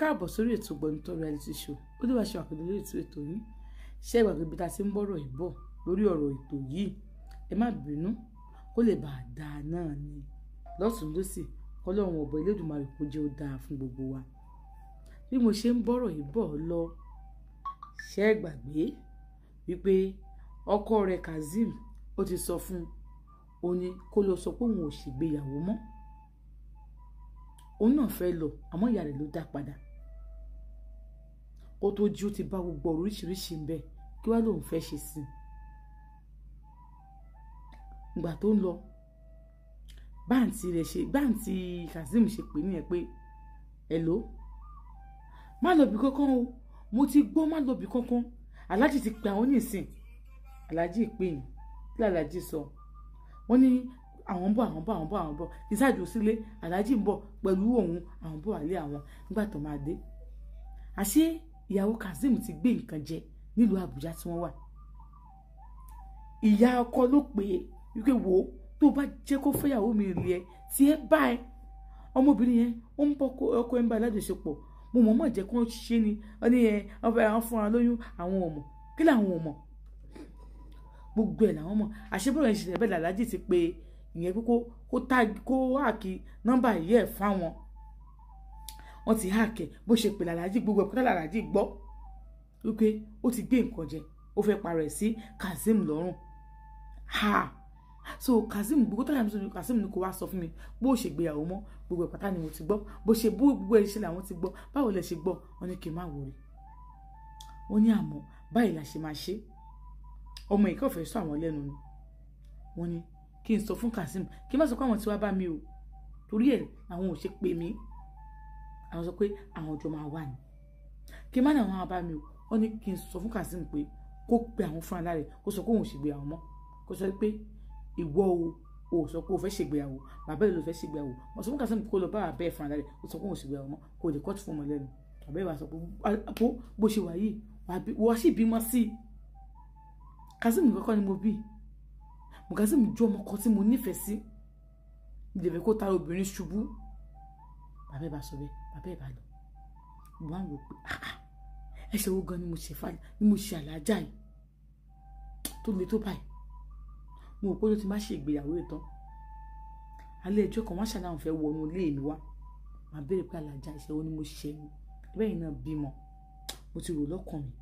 káàbọ̀ sórí ètò Gbọ̀nìtàn reality show ó dé wá ṣe àkàndé lórí ètò yìí ṣé ìgbàgbé ibi tá a ti ń bọ̀rọ̀ ìbọ̀ lórí ọ̀rọ̀ ètò yìí ẹ má bínú kó lè bàa dáa náà ni lọ́tùn lósì kọ́lọ́run ọ̀bọ Elédùmarè kó jẹ́ ó dáa fún gbogbo wa bí mo ṣe ń bọ̀rọ̀ ìbọ̀ lọ ṣé ìgbàgbé wípé ọkọ rẹ̀ Kazeem ó ti sọ fún ó ní kó lọ sọ pé òun ò ṣègbéyàwó mọ́ òun náà fẹ́ lọ àmọ́ ìyá rẹ̀ ló dá padà ó tó jí ó ti bá gbogbo oríṣiríṣi ń bẹ kí wá lóun fẹ́ ṣe sí ìgbà tó ń lọ báǹtì Kazeem ṣe pè nìyẹn pé hello má lọ bí kankan o mo ti gbọ́ má lọ bí kankan aláàjì ti pè àwọn nísìn aláàjì pè yín kí aláàjì sọ wọ́n ní àwọn bọ̀ ìsáàjò sílé aláàjì ń bọ̀ pẹ̀lú òun àwọn bọ̀ àlẹ́ àwọn nígbà tó máa dé àṣé ìyàwó Kazeem ti gbé nǹkan jẹ nílùú Àbújá tí wọ́n wà ìyá ọkọ ló pè é wípé wò ó tó bá jẹ́ kó fẹ́yàwó mi rí ẹ tí ẹ bá ẹ ọmọbìnrin yẹn ó ń bọ́ ọkọ ẹ̀ ń bá alájọṣepọ̀ mo mọ̀ jẹ́ kó ṣe ni ọ ní ẹ àwọn fúnra lóyún àwọn ọmọ kí làwọn ọmọ gbogbo ẹ̀ làwọn ọmọ àṣebọ̀rọ̀ ìṣẹ̀lẹ̀ bẹ́ẹ̀ làlájì ti pé ìyẹn pé kó háàkì nọ́mbà yìí ẹ̀ fáwọn wọ́n ti háàkì bó ṣe pè làlájì gbogbo ẹ̀kọ́ làlájì gbọ́ wípé ó ti gbé nǹkan jẹ ó fẹ́ parẹ́ sí Kazeem lọ́rùn ha so Kazeem gbogbo tó yàrá mi Kazeem ni kò wá sọ fún mi bó ṣe gbéyàwó mọ́ gbogbo ẹ̀pátá ni mo ti gbọ́ bó ṣe gbogbo ẹ̀ṣẹ̀ làwọn ti gbọ́ báwo lẹ ṣe gbọ́ wọ́n ní kí n má wòrè wọ́n ní àmọ́ báyìí la ṣe máa ṣe ọmọ ìkọ́ fẹ́ sọ àwọn lẹ́nu ni wọ́n ní kí n sọ fún Kazeem kí n má sọ pé àwọn tí wá bá mi o torí ẹ̀ àwọn ò ṣe pè mí àwọn sọ pé àwọn ọjọ́ máa wà ní kí n má ní àwọn bá mi o wọ́n ní kí n sọ fún Kazeem pé kó pe àwọn fúnra lára rẹ̀ kó sọ pé òun ò ṣègbéyàwó mọ́ kó sọ pé ìwọ o sọ pé o fẹ́ ṣègbéyàwó bàbá ẹ̀ ló fẹ́ ṣègbéyàwó wọ́n sọ fún Kazeem kó lọ bá bàbá ẹ̀ fúnra lára rẹ̀ kó sọ pé òun ò ṣègbéyàwó mọ́ kó lè kọ́tù fún ọmọ lẹ́nu bàbá ẹ̀ wá sọ pé bó ṣe wà yìí wàá sì bímọ sí i Kazeem kọ́kọ́ ni mo bí Kazeem jọ ọmọ kan tí mo nífẹ̀ẹ́ sí ìdèbè kó tara obìnrin ṣubú bàbá ẹ̀ bá sọ bẹ́ẹ̀ bàbá ẹ̀ bá lọ mo wá ń wò pé ẹsẹ̀ wo gan ni mo ṣe àlàjá yìí tó le tó báyìí mo rò pé ó ti má ṣe ìgbéyàwó ìtàn alẹ́ ẹjọ́ kan wọ́n ṣàlàyé fẹ́ wọnú ilé mi wá màá béèrè pé àlàjá ìṣẹ́ wo ni mo ṣe ni ẹgbẹ́ yìí náà bímọ mo ti rò lọ́kàn mi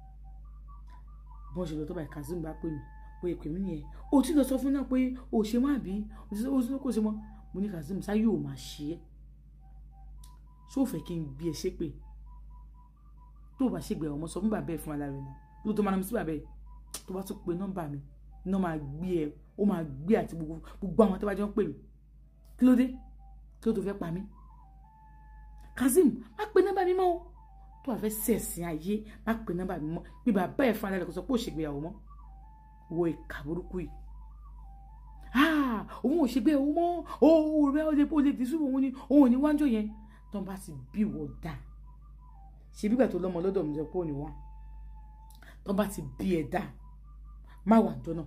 bọ́n ṣe lọ tó báyìí Kazeem bá pè mí ó yẹ pè mí nìyẹn ó ti lọ sọ fún náà pé ó ṣe má bí ó ti kó ṣe mọ́ mo ní Kazeem sáyé ò máa ṣe é ṣó fẹ́ kí n bí ẹ ṣépè tó bá ṣègbè ọmọ sọ fún bàbá ẹ fún ara rẹ náà ló tó máa nà mí sí bàbá ẹ tó bá tún pe nọ́mbà mi iná máa gbé ẹ ó máa gbé àti gbogbo àwọn tó bá jọ ń pè mí kí ló dé kí ló tó fẹ́ pa mí Kazeem má pe nọ́mbà mi mọ́ o tó bá fẹ́ sẹ̀sìn ayé má pe nọ́mbà mi mọ́ bí bàbá ẹ fún ara rẹ kò sọ pé ó ṣègbéyàwó mọ́ wo ìkà burúkú yìí òun ò ṣègbéyàwó mọ́ òun rẹ ó lè dì sí òun ni òun ò ní wájú yẹn tó bá ti bí wọ́n dáa ṣe bígbà tó lọ́mọ lọ́dọ̀ mi jẹ́ pé ò ní wá tó bá ti bí ẹ dá má wà jọ náà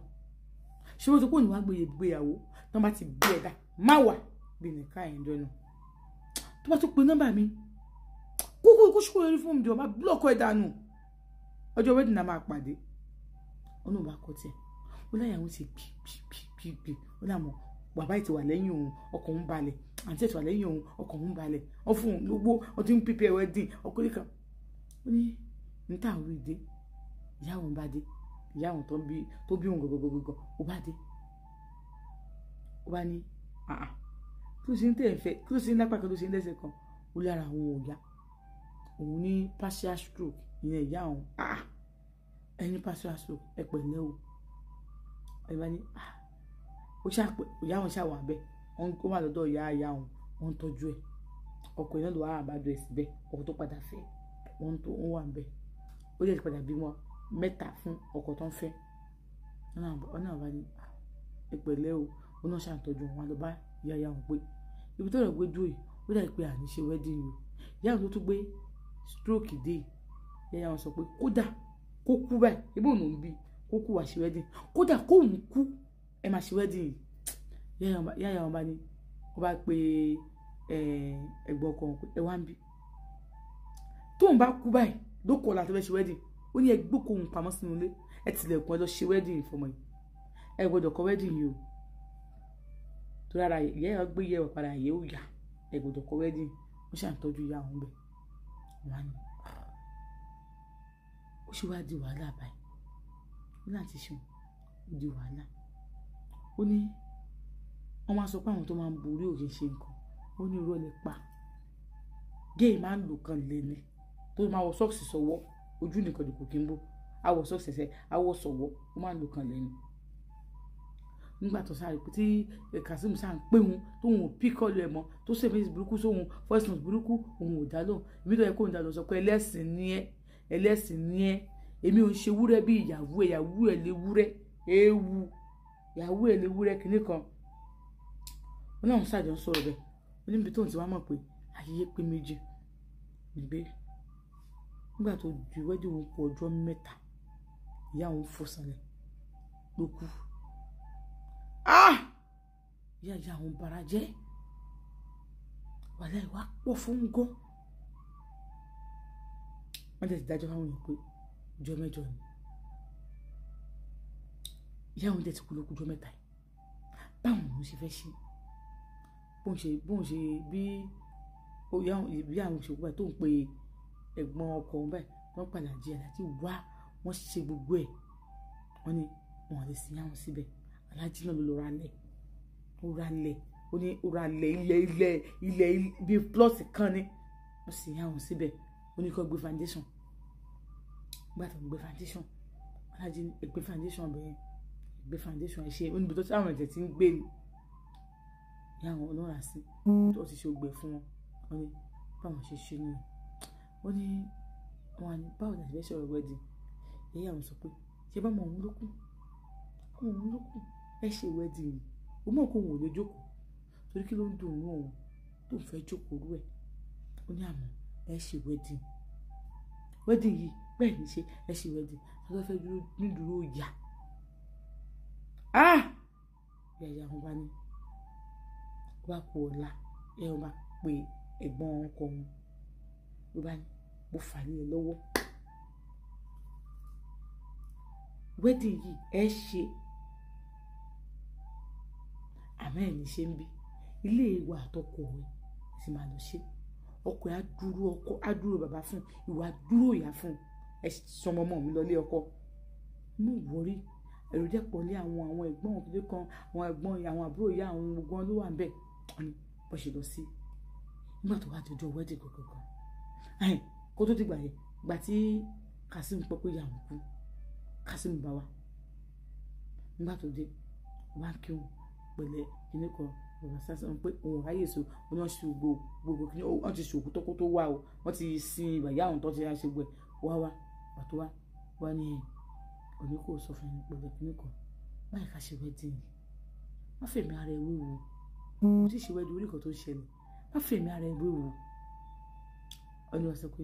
ṣé wọ́n tó pò ní wá gbéyàwó tó bá ti bí ẹ dá má wà bí nìka ẹ̀ ń jọ náà tó bá tó pe nọ́mbà mi kó ṣùkú lórí fún mi jọ má búlọ̀kù ẹ̀ dànù ọjọ́ wedding náà máa pàdé ọ̀nà bá kọ́ tiẹ̀ ó láyàwó ti gbì ó lámọ̀ bàbá ẹ̀ ti wà lẹ́yìn òun ọkọ̀ òun balẹ̀ àǹtí ẹ̀ ti wà lẹ́yìn òun ọkọ̀ òun balẹ̀ ọ fún òun lówó ọ ti ń pípẹ́ wedding ọkùnrin kan ó ní níta àwọn ìdè ìyá òun bá dé ìyá òun tó bí òun gọgọgọgọ ó bá dé ó bá ní kí ló ṣe ń tẹ̀ ń fẹ́ kí ló ṣe ń lápá kí ló ṣe ń lẹ́sẹ̀ kan ó lára àwọn òòyà òun ní partial stroke ìyẹn ìyá òun ẹni partial stroke ẹ pẹ̀lẹ́ o ẹ bá ní ó ṣàpẹ ìyá òun ṣàwà bẹ́ẹ̀ ó wà lọ́dọ̀ ìyá òun wọ́n ń tọ́jú ẹ̀ ọkọ iná ló wà àbájọ ẹ̀ síbẹ̀ ọkọ tó padà fẹ́ wọ́n wà ń bẹ̀ ó lè padà bímọ 3 fún ọkọ tó ń fẹ́ ọ̀nà àbá ní ìpẹ̀lẹ́ o ó náà ṣàǹtọ́jú wọn lọ bá ìyá òun pé ibi tó rẹ̀ gbé dúró yìí ó dàbí pé àní ṣe wedding o ìyá òun tó tún gbé stroke dé ìyá òun sọ pé kódà kó kú báyìí ibò òun bí kó kú wá ṣe wedding kódà kó òun kú ẹ máa ṣe wedding yìí ìyá òun bá ní ó bá pe ẹ̀gbọ́n ọkọ ẹ wá ń bí tóun bá kú báyìí lóko ọ̀la tó fẹ́ ṣe wedding ó ní ẹ gbókò òun pamọ́ sínú ilé ẹ tilẹ̀kùn ẹ lọ ṣe wedding fọmọ yìí ẹ gbọ́dọ̀ kọ wedding yìí o tó rárá ìyá ẹ gbé yẹ wọ padà yẹ ó yà ẹ gbọ́dọ̀ kọ wedding wọ́n ṣàǹtọ́jú ìyá àwọn bẹ̀ wọ́n ní ó ṣe wá di wàhálà báyìí ó láti ṣe ó di wàhálà ó ní wọ́n máa sọ pé àwọn tó máa ń borí òye ṣe nǹkan ó ní irọ́ lè pa géè máa ń lò kan lé ní tó máa wọ sọ́ọ̀sì sọ́wọ́ ojú nìkan ni kò kí ń bó àwọ̀ sọ́ọ̀sì ẹsẹ̀ àwọ̀ sọ̀wọ́ ó máa ń lò kan lé ní. nígbà tó sáré pé tí Kazeem sáà ń pé wọn tóun ò pí kọ́ọ̀lù ẹ̀ mọ́ tó ṣe fèsì burúkú sóhun voice note burúkú òun ò dá lóhùn èmi tó yẹ kó ń dá lọ sọ pé ẹlẹ́sìn ni ẹ́ èmi ò ń ṣe wúrẹ́ bí ìyàwó ẹ̀ léwúrẹ́ ewu ìyàwó ẹ̀ léwúrẹ́ kìíní kan wọn náà ń ṣàjọ ń sọ̀rọ̀ bẹ́ẹ̀ oníbi tóun ti wá mọ̀ pé ayé pé méjì nígbé nígbà tó ju wedding wọn kù ọjọ́ 3 ìyá òun fò sálẹ̀ ló kú ìyá àwọn bara jẹ́ wàlẹ́ ìwà pọ̀ fún gan wọ́n tẹ̀ ti dájọ́ fáwọn èèyàn pé ọjọ́ 8 ni ìyá àwọn tẹ̀ ti kú ló kú ọjọ́ 3 báwọn ló ṣe fẹ́ ṣe bóun ṣe bí àwọn òṣèlú báyìí tó ń pe ẹ̀gbọ́n ọkọ òun báyìí wọ́n padà jí aláàjì wá wọ́n ṣe gbogbo ẹ̀ wọ́n ní wọn lè sin àwọn síbẹ̀ aláàjì náà ló lọ ralẹ̀ ó ní ó ralẹ̀ ilẹ̀ bíi plọ́ọ̀tì kan ní wọ́n sì yá àwọn síbẹ̀ ó ní kó gbé foundation gbà tó gbé foundation aláàjì gbé foundation bẹ́ẹ̀ gbé foundation ẹ̀ ṣe ó níbi tó tí àwọn ẹ̀jẹ̀ ti ń gbé ni ìyá àwọn ọlọ́ra sí tó ti ṣe ògbẹ́ fún wọn wọ́n ní báwọn ṣe ṣe nìyẹn wọ́n ní wọn ní báwo ni àṣìbẹ́ sọ̀rọ̀ wedding ìyá àwọn sọ pé ṣé bá mọ òun ló kù ẹ ṣe wedding yìí ó mọ̀ kó òun ò lè jókòó torí kí ló ń dùn òun òun tó ń fẹ́ jókòó rú ẹ̀ ó ní àmọ́ ẹ ṣe wedding yìí bẹ́ẹ̀ ní ṣe ẹ ṣe wedding tó fẹ́ dúró nídúró ìyá ìyá àwọn bá ní wá kó ọ̀la ẹ̀ wọ́n bá pe ẹ̀gbọ́n ọkọ wọn ló bá ní mo fà ní ẹ lọ́wọ́ wedding yìí ẹ ṣe àmọ́ ẹ̀ ní ṣe ń bí ilé ìwà àtọkọ rẹ sì máa lọ ṣe ọkọ á dúró bàbá fún ìwà dúró ìyá fún ẹ sọmọ ọmọ mi lọlé ọkọ mú ìwọrí ẹ̀rù dẹ́pọ̀ lé àwọn ẹ̀gbọ́n òkèlè kan àwọn ẹ̀gbọ́n àwọn àbúrò ìyá àwọn ogun ló wà ń bẹ̀ bó ṣe lọ sí nígbà tó wá di ọjọ́ wedding kankan kó tó ti gbà yẹn gbà tí Kazeem pọ̀ pé ìyàwó kú Kazeem bá wà nígbà tó dé wá kí wọn pẹ̀lẹ́ kíní kan ọ̀rọ̀ sásán pé òun ráyè so wọn náà ṣe gbogbo kíní wọn ti ṣòkú tó kó tó wá o wọn ti sin ìbàyà àwọn tó ti ṣe gbẹ wá pàtó wá ní òní kò sọ fún ẹni pẹ̀lẹ́ kíní kan báyìí ká ṣe wedding yìí má fèmí ara ẹ wéwu mo ti ṣe wedding orí kan tó ń ṣẹlẹ̀ má fèmí ara ẹ wéwu ọ̀nà ọ̀sẹ̀ pé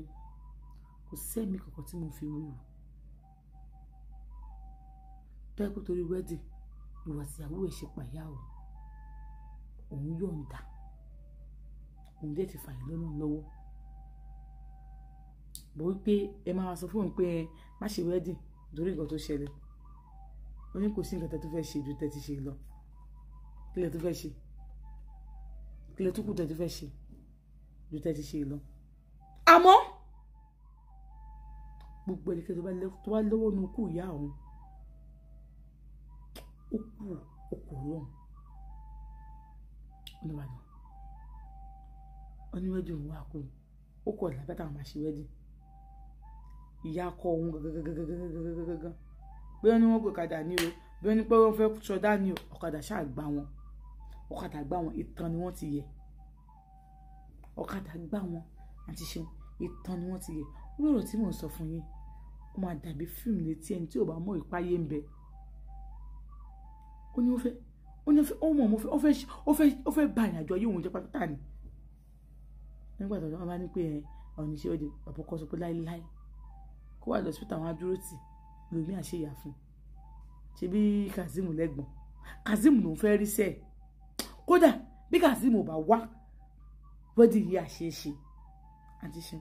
kò sẹ́mi kankan tí mo fi wéwu tó ẹ kó torí wedding ìwà tíyàwó ẹ̀ ṣe pàyà o òun yọ̀ǹda òun dẹ̀ ti fàyè lọ́nà lọ́wọ́ bó wípé ẹ máa wá sọ fún òun pé ẹ má ṣe wedding torí nǹkan tó ṣẹlẹ̀ ó ní kò sí nǹkan tó fẹ́ ṣe ju tẹ́ ti ṣe lọ kílẹ̀ tó fẹ́ ṣe kílẹ̀ tó kù tẹ́ ti fẹ́ ṣe ju tẹ́ ti ṣe lọ àmọ́ gbogbo ẹnikẹ́ni tó bá lọ́wọ́ nu kú ìyá òun ó kú okò lọ́hùn oníwàdàn oníwẹ́dì òun wà kú ó kọ̀ lábẹ́ táwọn máa ṣe wẹ́dì ìyá akọ òun gangan bí wọ́n ní wọ́n gbé ọ̀kadà ní o bí wọ́n ní pé wọ́n fẹ́ sọdá ní o ọ̀kadà ṣáà gbá wọn ìtàn ni wọ́n ti yẹ ọ̀kadà gbá wọn àti ṣeun ìtàn ni wọ́n ti yẹ wọ́n lọ́rọ̀ tí mò ń sọ fún yín ó máa dàbí fíìmù létí ẹni tí ò bá mọ̀ ìpáyé ń bẹ ó fẹ́ bá ìrìnàjò ayé òun jẹ́ pátá ni nígbà tó wọ́n bá ní pé ọ̀nì ṣe òde àbọ̀kọ́ sọ pé láéláé kó wà lọ́sítà àwọn adúró tì lómi àṣeyà fún ṣe bí Kazeem lẹ́gbọ̀n Kazeem ló ń fẹ́ rí sẹ́ẹ̀ kódà bí Kazeem ò bá wá bọ́dì yìí àṣeéṣe àti ṣe